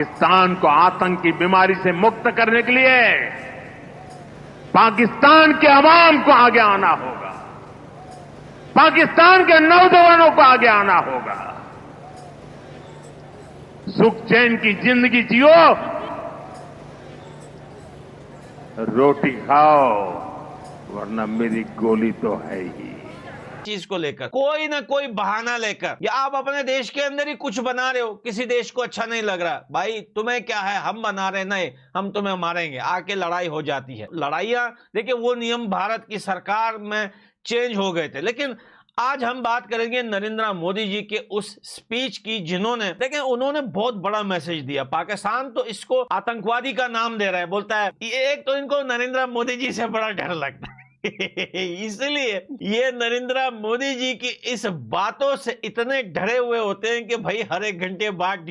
पाकिस्तान को आतंक की बीमारी से मुक्त करने के लिए पाकिस्तान के अवाम को आगे आना होगा, पाकिस्तान के नौजवानों को आगे आना होगा। सुख चैन की जिंदगी जियो, रोटी खाओ, वरना मेरी गोली तो है ही। चीज को लेकर कोई ना कोई बहाना लेकर, या आप अपने देश के अंदर ही कुछ बना रहे हो, किसी देश को अच्छा नहीं लग रहा, भाई तुम्हें क्या है, हम बना रहे, नहीं हम तुम्हें मारेंगे, आके लड़ाई हो जाती है। लड़ाइयां देखिए, वो नियम भारत की सरकार में चेंज हो गए थे। लेकिन आज हम बात करेंगे नरेंद्र मोदी जी के उस स्पीच की, जिन्होंने देखिए उन्होंने बहुत बड़ा मैसेज दिया। पाकिस्तान तो इसको आतंकवादी का नाम दे रहा है, बोलता है एक तो इनको नरेंद्र मोदी जी से बड़ा डर लगता है इसलिए ये नरेंद्र मोदी जी की इस बातों से इतने डरे हुए होते हैं कि भाई हर एक घंटे बाद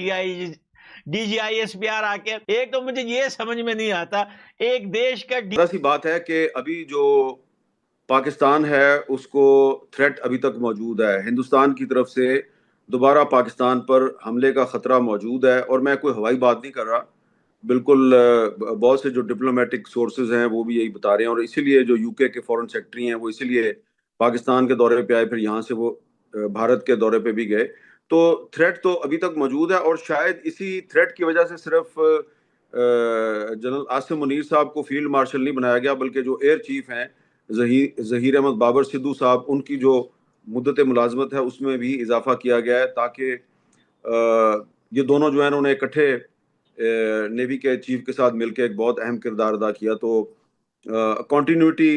DGISPR आके, एक तो मुझे ये समझ में नहीं आता, एक देश का सी बात है कि अभी जो पाकिस्तान है उसको थ्रेट अभी तक मौजूद है। हिंदुस्तान की तरफ से दोबारा पाकिस्तान पर हमले का खतरा मौजूद है, और मैं कोई हवाई बात नहीं कर रहा, बिल्कुल बहुत से जो डिप्लोमेटिक सोर्सेज हैं वो भी यही बता रहे हैं। और इसीलिए जो यूके के फॉरेन सेक्रेटरी हैं वो इसीलिए पाकिस्तान के दौरे पे आए, फिर यहाँ से वो भारत के दौरे पे भी गए। तो थ्रेट तो अभी तक मौजूद है, और शायद इसी थ्रेट की वजह से सिर्फ जनरल आसिम मुनीर साहब को फील्ड मार्शल नहीं बनाया गया, बल्कि जो एयर चीफ हैं जहीर अहमद बाबर सिद्धू साहब, उनकी जो मुद्दत मुलाजमत है उसमें भी इजाफा किया गया है, ताकि ये दोनों जो है उन्होंने इकट्ठे नेवी के चीफ के साथ मिलकर एक बहुत अहम किरदार अदा किया। तो कंटिन्यूटी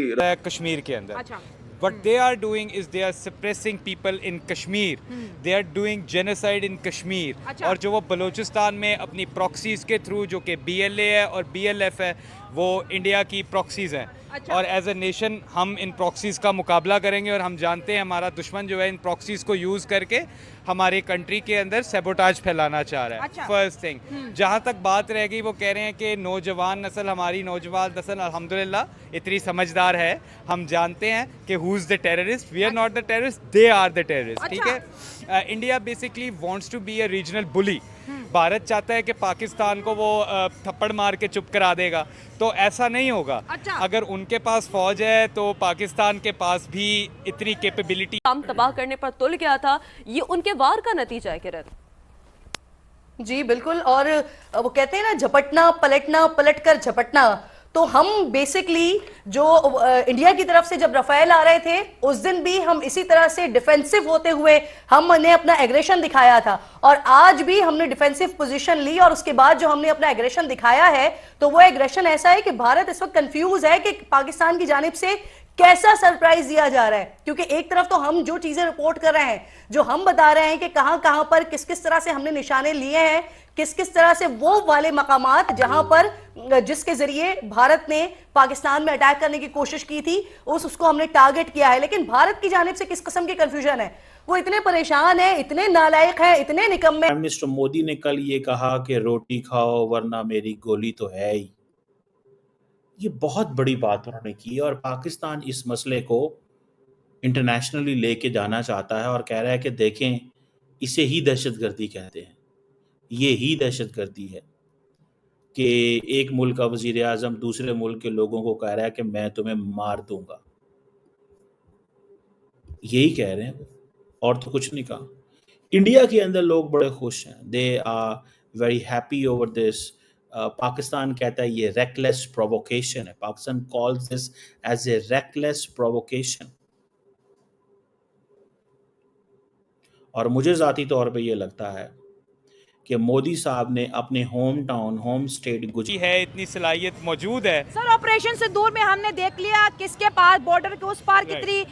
कश्मीर के अंदर what they are doing is they are suppressing people in Kashmir. They are doing genocide in Kashmir. और जो वो बलूचिस्तान में अपनी प्रॉक्सीज के थ्रू, जो कि BLA है और BLF है, वो इंडिया की प्रॉक्सीज हैं। और एज ए नेशन हम इन प्रॉक्सीज का मुकाबला करेंगे, और हम जानते हैं हमारा दुश्मन जो है इन प्रॉक्सीज को यूज़ करके हमारे कंट्री के अंदर सैबोटाज फैलाना चाह रहा है। फर्स्ट थिंग, जहाँ तक बात रह गई, वो कह रहे हैं कि नौजवान नस्ल, हमारी नौजवान नस्ल अल्हम्दुलिल्लाह इतनी समझदार है, हम जानते हैं कि who is the terrorist, we are not the terrorist, they are the terrorist. ठीक है, India basically wants to be a regional bully. Bharat चाहता है कि पाकिस्तान को वो थप्पड़ मार के चुप करा देगा, तो ऐसा नहीं होगा। अगर उनके पास फौज है तो पाकिस्तान के पास भी इतनी कैपेबिलिटी। काम तबाह करने पर तुल गया था, ये उनके वार का नतीजा है किरण। जी बिल्कुल, और वो कहते हैं ना, झपटना पलटना, पलट कर झपटना। तो हम बेसिकली जो इंडिया की तरफ से जब रफेल आ रहे थे, उस दिन भी हम इसी तरह से डिफेंसिव होते हुए हमने अपना एग्रेशन दिखाया था, और आज भी हमने डिफेंसिव पोजीशन ली। और उसके बाद जो हमने अपना एग्रेशन दिखाया है, तो वो एग्रेशन ऐसा है कि भारत इस वक्त कंफ्यूज है कि पाकिस्तान की जानिब से कैसा सरप्राइज दिया जा रहा है। क्योंकि एक तरफ तो हम जो चीजें रिपोर्ट कर रहे हैं, जो हम बता रहे हैं कि कहां कहां पर किस किस तरह से हमने निशाने लिए हैं, किस किस तरह से वो वाले मकामात जहां पर जिसके जरिए भारत ने पाकिस्तान में अटैक करने की कोशिश की थी, उसको हमने टारगेट किया है। लेकिन भारत की जानिब से किस किस्म की कंफ्यूजन है, वो इतने परेशान है, इतने नालायक है, इतने निकम्मे। प्राइम मिनिस्टर मोदी ने कल ये कहा कि रोटी खाओ वरना मेरी गोली तो है ही। ये बहुत बड़ी बात उन्होंने की, और पाकिस्तान इस मसले को इंटरनेशनली लेके जाना चाहता है, और कह रहा है कि देखें, इसे ही दहशतगर्दी कहते हैं, ये ही दहशतगर्दी है कि एक मुल्क का वजीर आज़म दूसरे मुल्क के लोगों को कह रहा है कि मैं तुम्हें मार दूंगा। यही कह रहे हैं, और तो कुछ नहीं कहा। इंडिया के अंदर लोग बड़े खुश हैं, they are very happy over this. Pakistan कहता है ये रेकलेस प्रोवोकेशन है। Pakistan calls this as a reckless provocation. और मुझे ज़ाती तौर पे ये लगता है कि मोदी साहब ने अपने home town, home state Gujarat है, इतनी सलाहियत मौजूद है। सर, ऑपरेशन से दूर में हमने देख लिया किसके पास बॉर्डर के उस पार कितनी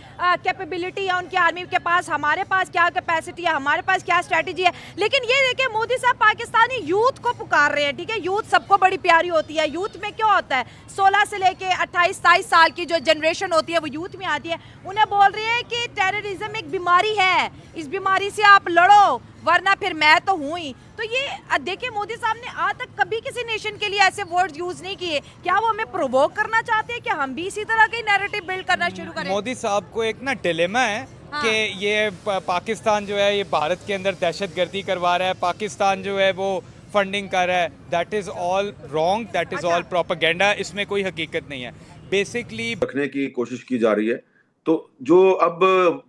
कैपेबिलिटी है उनकी आर्मी के पास, हमारे पास क्या कैपेसिटी है, हमारे पास क्या स्ट्रेटेजी है। लेकिन ये देखिए, मोदी साहब पाकिस्तानी यूथ को पुकार रहे हैं। ठीक है, यूथ सबको बड़ी प्यारी होती है। यूथ में क्या होता है, 16 से लेके 28-27 साल की जो जनरेशन होती है वो यूथ में आती है। उन्हें बोल रहे हैं कि टेररिज्म एक बीमारी है, इस बीमारी से आप लड़ो, वरना फिर मैं तो हूं ही। तो ये देखिए, मोदी साहब ने आज तक कभी किसी नेशन के लिए ऐसे वर्ड्स यूज नहीं किए। क्या वो हमें प्रोवोक करना चाहते हैं कि हम भी इसी तरह के नैरेटिव बिल्ड करना शुरू करें? मोदी साहब को एक ना डिलेमा है कि ये पाकिस्तान जो है ये भारत के अंदर दहशतगर्दी करवा रहा है, पाकिस्तान जो है वो फंडिंग कर रहा है, that is all wrong, that is all propaganda, इसमें कोई हकीकत नहीं है। बेसिकली रखने की कोशिश की जा रही है। तो जो अब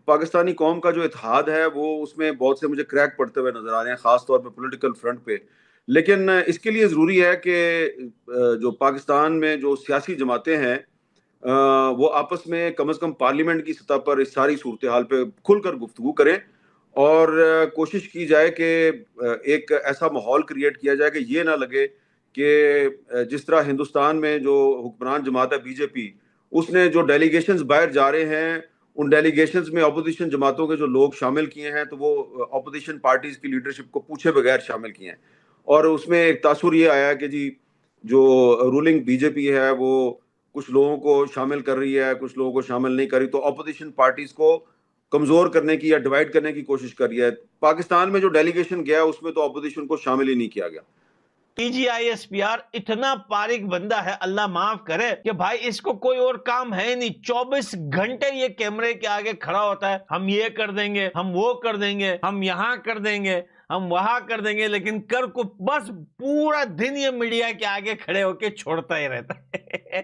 पाकिस्तानी कौम का जो इत्तेहाद है वो उसमें बहुत से मुझे क्रैक पड़ते हुए नजर आ रहे हैं, खास तौर पे पॉलिटिकल फ्रंट पे। लेकिन इसके लिए ज़रूरी है कि जो पाकिस्तान में जो सियासी जमातें हैं वो आपस में कम से कम पार्लियामेंट की सतह पर इस सारी सूरत हाल पे खुलकर गुफ्तगू करें और कोशिश की जाए कि एक ऐसा माहौल क्रिएट किया जाए कि ये ना लगे कि जिस तरह हिंदुस्तान में जो हुक्मरान जमात है बीजेपी, उसने जो डेलीगेशंस बाहर जा रहे हैं उन डेलीगेशंस में अपोजिशन जमातों के जो लोग शामिल किए हैं तो वो अपोजिशन पार्टीज की लीडरशिप को पूछे बगैर शामिल किए हैं और उसमें एक तासुर ये आया कि जी जो रूलिंग बीजेपी है वो कुछ लोगों को शामिल कर रही है, कुछ लोगों को शामिल नहीं कर रही, तो अपोजिशन पार्टीज को कमजोर करने की या डिवाइड करने की कोशिश कर रही है। पाकिस्तान में जो डेलीगेशन गया उसमें तो अपोजिशन को शामिल ही नहीं किया गया। TGISPR इतना पारिक बंदा है, अल्लाह माफ करे, कि भाई इसको कोई और काम है नहीं, 24 घंटे ये कैमरे के आगे खड़ा होता है, हम ये कर देंगे, हम वो कर देंगे, हम यहाँ कर देंगे, हम वहां कर देंगे, लेकिन कर को बस पूरा दिन ये मीडिया के आगे खड़े होके छोड़ता ही रहता है।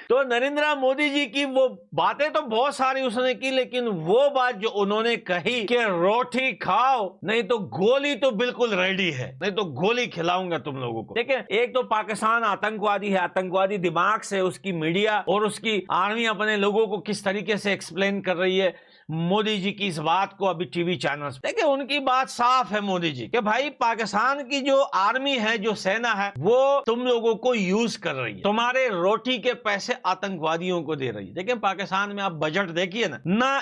तो नरेंद्र मोदी जी की वो बातें तो बहुत सारी उसने की, लेकिन वो बात जो उन्होंने कही कि रोटी खाओ नहीं तो गोली तो बिल्कुल रेडी है, नहीं तो गोली खिलाऊंगा तुम लोगों को। देखिए, एक तो पाकिस्तान आतंकवादी है, आतंकवादी दिमाग से उसकी मीडिया और उसकी आर्मी अपने लोगों को किस तरीके से एक्सप्लेन कर रही है मोदी जी की इस बात को अभी टीवी चैनल्स। देखिए, उनकी बात साफ है मोदी जी कि भाई पाकिस्तान की जो आर्मी है, जो सेना है, वो तुम लोगों को यूज कर रही है, तुम्हारे रोटी के पैसे आतंकवादियों को दे रही है। देखिए, पाकिस्तान में आप बजट देखिए ना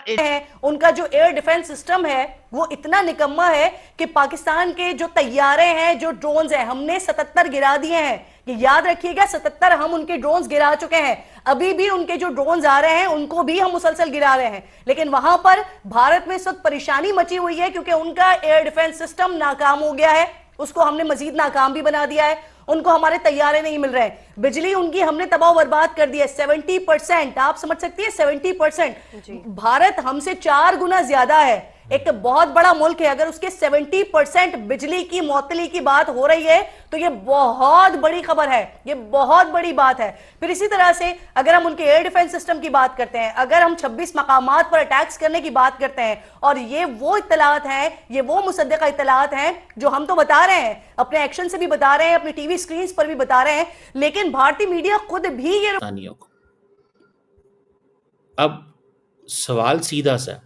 उनका जो एयर डिफेंस सिस्टम है वो इतना निकम्मा है कि पाकिस्तान के जो तैयारे हैं, जो ड्रोन्स हैं, हमने 77 गिरा दिए हैं। ये याद रखिएगा, 77 हम उनके ड्रोन्स गिरा चुके हैं। अभी भी उनके जो ड्रोन्स आ रहे हैं उनको भी हम मुसलसल गिरा रहे हैं। लेकिन वहां पर भारत में इस वक्त परेशानी मची हुई है क्योंकि उनका एयर डिफेंस सिस्टम नाकाम हो गया है, उसको हमने मजीद नाकाम भी बना दिया है, उनको हमारे तैयारे नहीं मिल रहे हैं, बिजली उनकी हमने तबाह बर्बाद कर दी है। 70%, आप समझ सकती है 70%। भारत हमसे 4 गुना ज्यादा है, एक बहुत बड़ा मुल्क है, अगर उसके 70% बिजली की मौतली की बात हो रही है तो ये बहुत बड़ी खबर है, ये बहुत बड़ी बात है। फिर इसी तरह से अगर हम उनके एयर डिफेंस सिस्टम की बात करते हैं, अगर हम 26 मकामात पर अटैक्स करने की बात करते हैं, और ये वो इत्तलात हैं, ये वो मुसद्दक़ा इत्तलात हैं जो हम तो बता रहे हैं, अपने एक्शन से भी बता रहे हैं, अपनी टीवी स्क्रीन पर भी बता रहे हैं, लेकिन भारतीय मीडिया खुद भी ये। अब सवाल सीधा सा,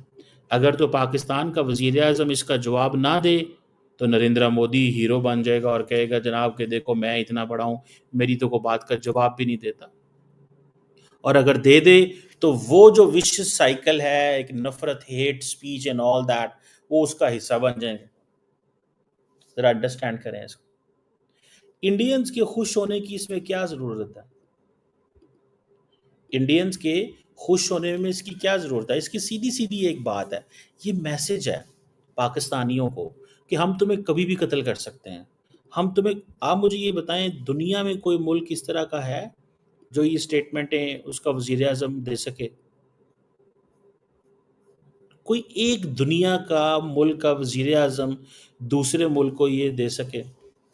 अगर तो पाकिस्तान का वज़ीर आज़म इसका जवाब ना दे तो नरेंद्र मोदी हीरो बन जाएगा और कहेगा जनाब के देखो मैं इतना बड़ा हूँ, मेरी तो कोई बात का जवाब भी नहीं देता। और अगर दे दे तो वो जो विशियस साइकिल है, एक नफरत, hate speech and all that, वो उसका हिस्सा बन जाएंगे। जरा अंडरस्टैंड करें इसको। इंडियंस के खुश होने की इसमें क्या ज़रूरत है? इंडियंस के खुश होने में इसकी क्या ज़रूरत है? इसकी सीधी सीधी एक बात है, ये मैसेज है पाकिस्तानियों को कि हम तुम्हें कभी भी कत्ल कर सकते हैं, हम तुम्हें। आप मुझे ये बताएं, दुनिया में कोई मुल्क इस तरह का है जो ये स्टेटमेंटें उसका वज़ीर आज़म दे सके? कोई एक दुनिया का मुल्क का वज़ीर आज़म दूसरे मुल्क को ये दे सके?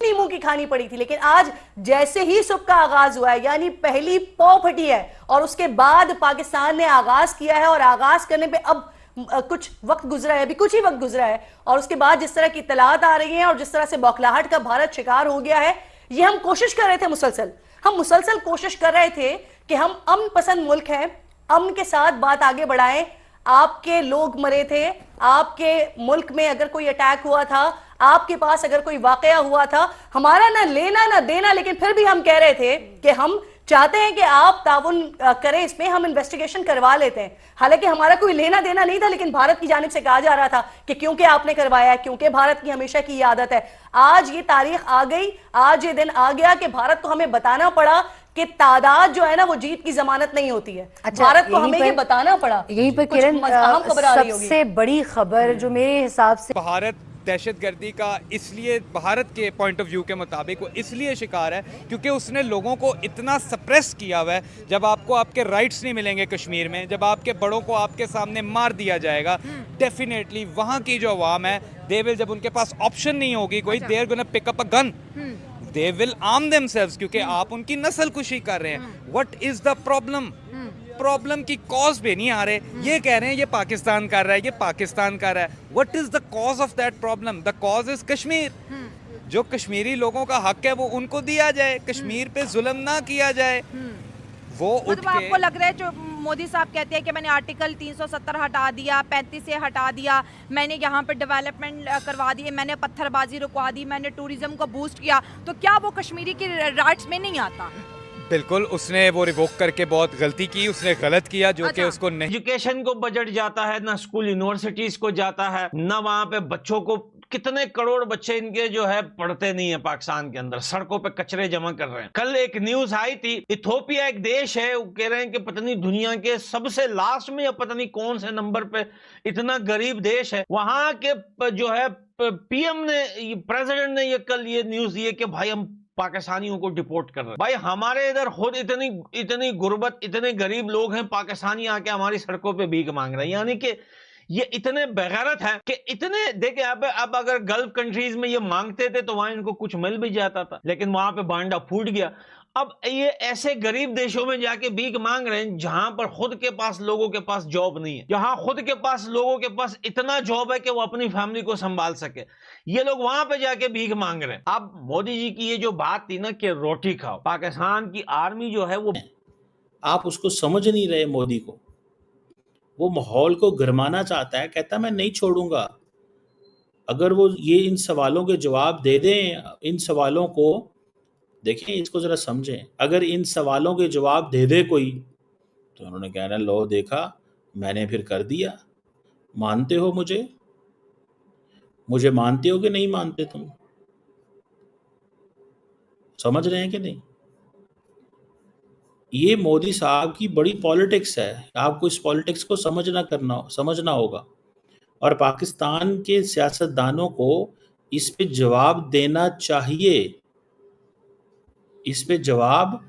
नींबू की खानी पड़ी थी, लेकिन आज जैसे ही सुबह का आगाज हुआ है, यानी पहली पौ फटी है और उसके बाद पाकिस्तान ने आगाज किया है, और आगाज करने पे अब कुछ वक्त गुजरा है, अभी कुछ ही वक्त गुजरा है, और उसके बाद जिस तरह की इत्तलात आ रही हैं और जिस तरह से बौखलाहट का भारत शिकार हो गया है, ये हम कोशिश कर रहे थे मुसलसल, हम मुसलसल कोशिश कर रहे थे कि हम अमन पसंद मुल्क हैं, अमन के साथ बात आगे बढ़ाएं। आपके लोग मरे थे, आपके मुल्क में अगर कोई अटैक हुआ था, आपके पास अगर कोई वाकया हुआ था, हमारा ना लेना ना देना, लेकिन फिर भी हम कह रहे थे कि हम चाहते हैं कि आप ताउन करें, इसमें हम इन्वेस्टिगेशन करवा लेते हैं। हालांकि हमारा कोई लेना देना नहीं था, लेकिन भारत की जानिब से कहा जा रहा था कि क्योंकि आपने करवाया, क्योंकि भारत की हमेशा की ये आदत है। आज ये तारीख आ गई, आज ये दिन आ गया कि भारत को हमें बताना पड़ा कि तादाद जो है ना वो जीत की जमानत नहीं होती है। अच्छा, भारत को हमें ये बताना पड़ा। यहीं पर किरण, सबसे बड़ी खबर जो मेरे हिसाब से भारत दहशतगर्दी का इसलिए भारत के पॉइंट ऑफ व्यू के मुताबिक वो इसलिए शिकार है क्योंकि उसने लोगों को इतना सप्रेस किया हुआ है। जब आपको आपके राइट्स नहीं मिलेंगे कश्मीर में, जब आपके बड़ों को आपके सामने मार दिया जाएगा, डेफिनेटली वहाँ की जो अवाम है दे विल, जब उनके पास ऑप्शन नहीं होगी कोई, they are gonna pick up a gun, they will arm themselves, क्योंकि आप उनकी नस्ल कुशी कर रहे हैं। What is the problem? Problem की कॉज पे नहीं आ रहे, ये कह रहे हैं ये पाकिस्तान कर रहा है, ये पाकिस्तान कर रहा है। What is the cause of that problem? The cause is Kashmir. जो कश्मीरी लोगों का हक है वो उनको दिया जाए, कश्मीर पे जुल्म ना किया जाए। वो उठ मतलब के आपको लग रहा है जो मोदी साहब कहते हैं कि मैंने आर्टिकल 370 हटा दिया, 35 से हटा दिया, मैंने यहाँ पे डेवलपमेंट करवा दी, मैंने पत्थरबाजी रुकवा दी, मैंने टूरिज्म को बूस्ट किया, तो क्या वो कश्मीरी की राइट्स में नहीं आता? बिल्कुल, उसने वो रिवोक करके बहुत गलती की, उसने गलत किया जो कि उसको नहीं। एजुकेशन को बजट जाता है ना, स्कूल यूनिवर्सिटीज को जाता है ना, वहां पे बच्चों को, कितने करोड़ बच्चे इनके जो है पढ़ते नहीं है पाकिस्तान के अंदर, सड़कों पे कचरे जमा कर रहे हैं। कल एक न्यूज आई थी, इथोपिया एक देश है, वो कह रहे हैं कि पता नहीं दुनिया के सबसे लास्ट में या पता नहीं कौन से नंबर पे इतना गरीब देश है, वहां के जो है पीएम ने, प्रेसिडेंट ने ये कल ये न्यूज दी है कि भाई हम पाकिस्तानियों को डिपोर्ट कर रहे हैं। भाई हमारे इधर खुद इतनी गुर्बत, इतने गरीब लोग हैं, पाकिस्तानी आके हमारी सड़कों पे भीख मांग रहे हैं। यानी कि ये इतने बेगैरत हैं कि इतने, देखिए अब अगर गल्फ कंट्रीज में ये मांगते थे तो वहां इनको कुछ मिल भी जाता था, लेकिन वहां पे बांडा फूट गया। अब ये ऐसे गरीब देशों में जाके भीख मांग रहे हैं जहां पर खुद के पास लोगों के पास जॉब नहीं है, जहां खुद के पास लोगों के पास इतना जॉब है कि वो अपनी फैमिली को संभाल सके, ये लोग वहां पे जाके भीख मांग रहे हैं। अब मोदी जी की ये जो बात थी ना कि रोटी खाओ, पाकिस्तान की आर्मी जो है वो, आप उसको समझ नहीं रहे मोदी को। वो माहौल को गरमाना चाहता है, कहता है मैं नहीं छोड़ूंगा। अगर वो ये इन सवालों के जवाब दे दें, इन सवालों को देखें, इसको जरा समझें, अगर इन सवालों के जवाब दे दे कोई, तो उन्होंने कहना लो देखा मैंने फिर कर दिया, मानते हो मुझे मानते हो कि नहीं मानते? तुम समझ रहे हैं कि नहीं? ये मोदी साहब की बड़ी पॉलिटिक्स है, आपको इस पॉलिटिक्स को समझना होगा, और पाकिस्तान के सियासतदानों को इस पे जवाब देना चाहिए, इस पे जवाब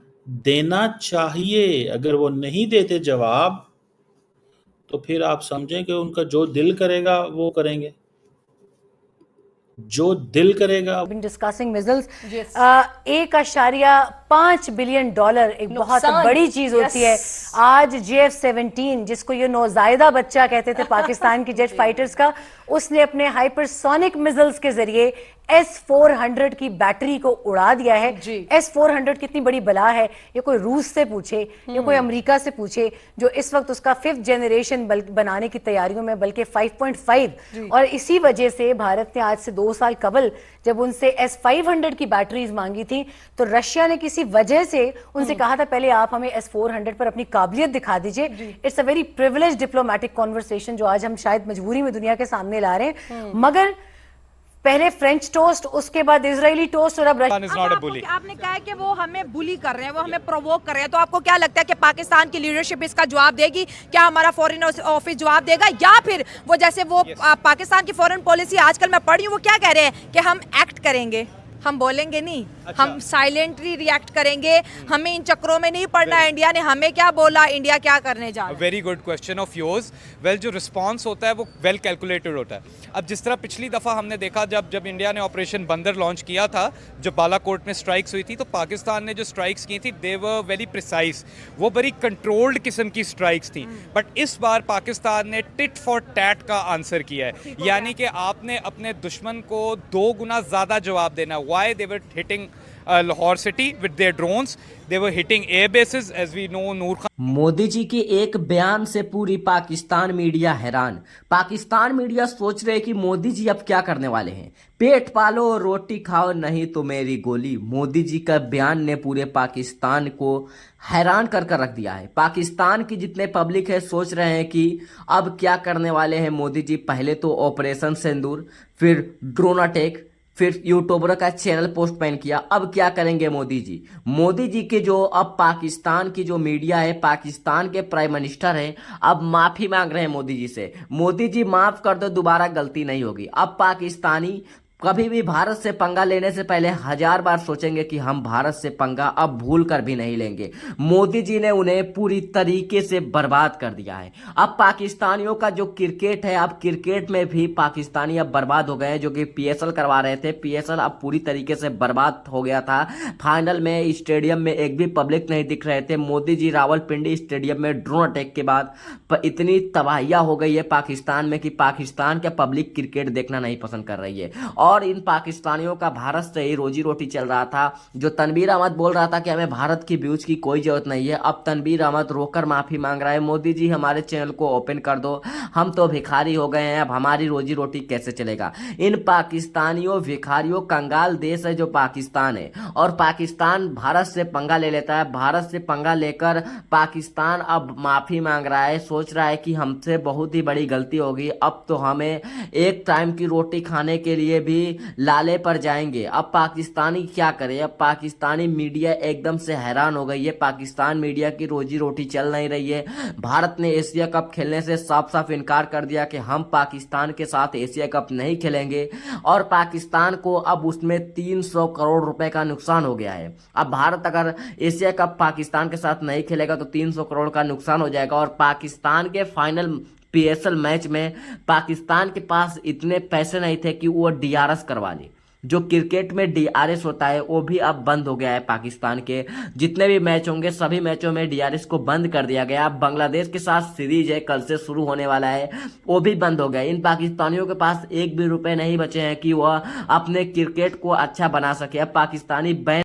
देना चाहिए। अगर वो नहीं देते जवाब तो फिर आप समझें कि उनका जो दिल करेगा वो करेंगे, जो दिल करेगा। डिस्कसिंग मिसाइल्स, 1.5 बिलियन डॉलर एक बहुत बड़ी चीज होती है। आज JF-17, जिसको ये नौजायदा बच्चा कहते थे पाकिस्तान की जेट फाइटर्स का, उसने अपने हाइपरसोनिक मिसाइल्स के जरिए S-400 की बैटरी को उड़ा दिया है। S-400 कितनी बड़ी बला है, ये कोई रूस से पूछे या कोई अमेरिका से पूछे, जो इस वक्त उसका 5th जनरेशन बनाने की तैयारियों में, बल्कि 5.5। और इसी वजह से भारत ने आज से 2 साल कबल जब उनसे S-500 की बैटरीज मांगी थी, तो रशिया ने किसी वजह से उनसे कहा था पहले आप हमें S-400 पर अपनी काबिलियत दिखा दीजिए। It's a very privilege diplomatic conversation जो आज हम शायद मजबूरी में दुनिया के सामने ला रहे हैं। मगर पहले फ्रेंच टोस्ट, उसके बाद इजरायली टोस्ट, और अब आपने कहा है कि वो हमें बुली कर रहे हैं, वो हमें प्रोवोक कर रहे हैं, तो आपको क्या लगता है कि पाकिस्तान की लीडरशिप इसका जवाब देगी? क्या हमारा फॉरेन ऑफिस जवाब देगा, या फिर वो जैसे वो पाकिस्तान की फॉरेन पॉलिसी आजकल मैं पढ़ी हूँ, वो क्या कह रहे हैं कि हम एक्ट करेंगे, हम बोलेंगे नहीं, हम साइलेंटली रिएक्ट करेंगे, हमें इन चक्रों में नहीं पड़ना है, इंडिया ने हमें क्या बोला, इंडिया क्या करने जा रहा है। Very good question of yours. Well, जो रिस्पांस होता है वो वेल कैलकुलेटेड होता है। अब जिस तरह पिछली दफ़ा हमने देखा जब इंडिया ने ऑपरेशन बंदर लॉन्च किया था, जब बालाकोट में स्ट्राइक्स हुई थी, तो पाकिस्तान ने जो स्ट्राइक्स की थी दे वर वेरी प्रिसाइज, वो बड़ी कंट्रोल्ड किस्म की स्ट्राइक्स थी। बट इस बार पाकिस्तान ने टिट फॉर टैट का आंसर किया है, यानी कि आपने अपने दुश्मन को 2 गुना ज़्यादा जवाब देना। Why they were hitting Lahore city with their drones, they were hitting air bases, as we know. नूर खान, मोदी जी के एक बयान से पूरी पाकिस्तान मीडिया हैरान। पाकिस्तान मीडिया सोच रहे कि मोदी जी अब क्या करने वाले हैं, पेट पालो रोटी खाओ नहीं तो मेरी गोली। मोदी जी का बयान ने पूरे पाकिस्तान को हैरान कर रख दिया है। पाकिस्तान की जितने पब्लिक है सोच रहे हैं कि अब क्या करने वाले हैं मोदी जी। पहले तो ऑपरेशन सिंदूर, फिर ड्रोन अटैक, फिर यूट्यूबर का चैनल पोस्ट बैन किया, अब क्या करेंगे मोदी जी। मोदी जी के जो अब पाकिस्तान की जो मीडिया है, पाकिस्तान के प्राइम मिनिस्टर हैं, अब माफी मांग रहे हैं मोदी जी से। मोदी जी माफ कर दो, दोबारा गलती नहीं होगी। अब पाकिस्तानी कभी भी भारत से पंगा लेने से पहले 1000 बार सोचेंगे कि हम भारत से पंगा अब भूल कर भी नहीं लेंगे। मोदी जी ने उन्हें पूरी तरीके से बर्बाद कर दिया है। अब पाकिस्तानियों का जो क्रिकेट है, अब क्रिकेट में भी पाकिस्तानी अब बर्बाद हो गए हैं। जो कि पीएसएल करवा रहे थे, पीएसएल अब पूरी तरीके से बर्बाद हो गया था। फाइनल में स्टेडियम में एक भी पब्लिक नहीं दिख रहे थे। मोदी जी रावलपिंडी स्टेडियम में ड्रोन अटैक के बाद इतनी तबाहियां हो गई है पाकिस्तान में कि पाकिस्तान के पब्लिक क्रिकेट देखना नहीं पसंद कर रही है। और इन पाकिस्तानियों का भारत से ही रोजी रोटी चल रहा था। जो तनवीर अहमद बोल रहा था कि हमें भारत की व्यूज की कोई जरूरत नहीं है, अब तनवीर अहमद रोकर माफी मांग रहा है। मोदी जी हमारे चैनल को ओपन कर दो, हम तो भिखारी हो गए हैं, अब हमारी रोजी रोटी कैसे चलेगा। इन पाकिस्तानियों भिखारियों कंगाल देश है जो पाकिस्तान है, और पाकिस्तान भारत से पंगा ले लेता है। भारत से पंगा लेकर पाकिस्तान अब माफी मांग रहा है, सोच रहा है कि हमसे बहुत ही बड़ी गलती होगी, अब तो हमें एक टाइम की रोटी खाने के लिए भी लाले पर जाएंगे। अब पाकिस्तानी क्या करे, अब पाकिस्तानी मीडिया एकदम से हैरान हो गई है। पाकिस्तान मीडिया की रोजी रोटी चल नहीं रही है। भारत ने एशिया कप खेलने से साफ साफ इनकार कर दिया कि हम पाकिस्तान के साथ एशिया कप नहीं खेलेंगे, और पाकिस्तान को अब उसमें 300 करोड़ रुपए का नुकसान हो गया है। अब भारत अगर एशिया कप पाकिस्तान के साथ नहीं खेलेगा तो 300 करोड़ का नुकसान हो जाएगा। और पाकिस्तान के फाइनल पीएसएल मैच में पाकिस्तान के पास इतने पैसे नहीं थे कि वो डीआरएस करवा ले। जो क्रिकेट में डीआरएस होता है वो भी अब बंद हो गया है। पाकिस्तान के जितने भी मैच होंगे सभी मैचों में डीआरएस को बंद कर दिया गया। अब बांग्लादेश के साथ सीरीज है, कल से शुरू होने वाला है, वो भी बंद हो गया। इन पाकिस्तानियों के पास एक भी रुपए नहीं बचे हैं कि वह अपने क्रिकेट को अच्छा बना सके। अब पाकिस्तानी बैन